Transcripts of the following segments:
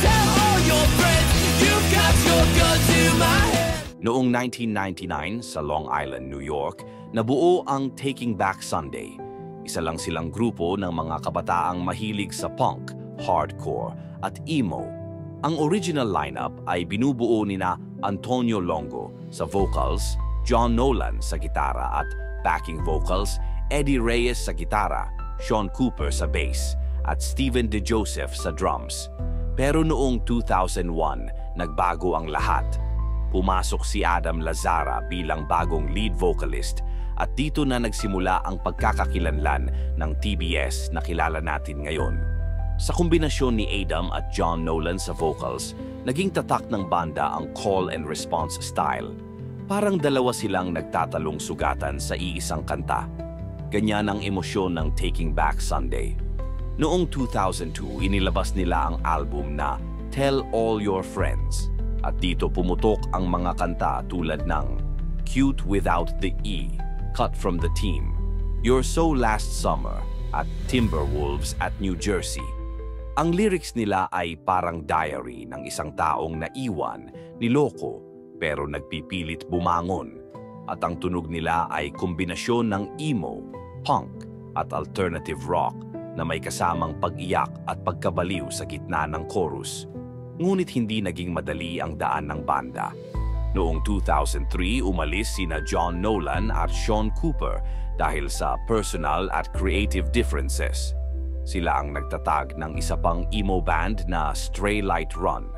tell all your friends you've got your gun to my head. Noong 1999 sa Long Island, New York, nabuo ang Taking Back Sunday. Isa lang silang grupo ng mga kabataang mahilig sa punk, hardcore at emo. Ang original lineup ay binubuo nina Antonio Longo sa vocals, John Nolan sa gitara at backing vocals, Eddie Reyes sa gitara, Sean Cooper sa bass, at Steven DeJoseph sa drums. Pero noong 2001, nagbago ang lahat. Pumasok si Adam Lazara bilang bagong lead vocalist at dito na nagsimula ang pagkakakilanlan ng TBS na kilala natin ngayon. Sa kombinasyon ni Adam at John Nolan sa vocals, naging tatak ng banda ang call and response style. Parang dalawa silang nagtatalong sugatan sa iisang kanta. Ganyan ang emosyon ng Taking Back Sunday. Noong 2002, inilabas nila ang album na Tell All Your Friends. At dito pumutok ang mga kanta tulad ng Cute Without the E, Cut from the Team, You're So Last Summer, at Timberwolves at New Jersey. Ang lyrics nila ay parang diary ng isang taong naiwan, niloko, pero nagpipilit bumangon. At ang tunog nila ay kombinasyon ng emo, punk, at alternative rock na may kasamang pag-iyak at pagkabaliw sa gitna ng chorus. Ngunit hindi naging madali ang daan ng banda. Noong 2003, umalis sina John Nolan at Sean Cooper dahil sa personal at creative differences. Sila ang nagtatag ng isa pang emo band na Stray Light Run.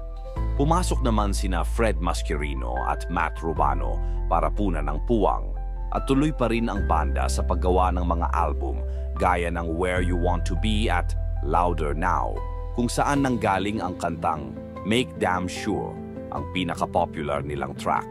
Pumasok naman sina Fred Mascherino at Matt Rubano para punan ng puwang. At tuloy pa rin ang banda sa paggawa ng mga album gaya ng Where You Want to Be at Louder Now, kung saan nanggaling ang kantang Make Damn Sure, ang pinaka-popular nilang track.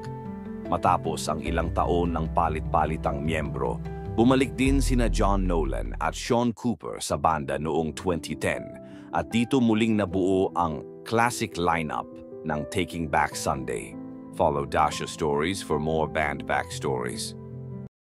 Matapos ang ilang taon ng palit-palitang miyembro, bumalik din sina John Nolan at Sean Cooper sa banda noong 2010 at dito muling nabuo ang classic lineup ng Taking Back Sunday. Follow Dasha Stories for more band backstories.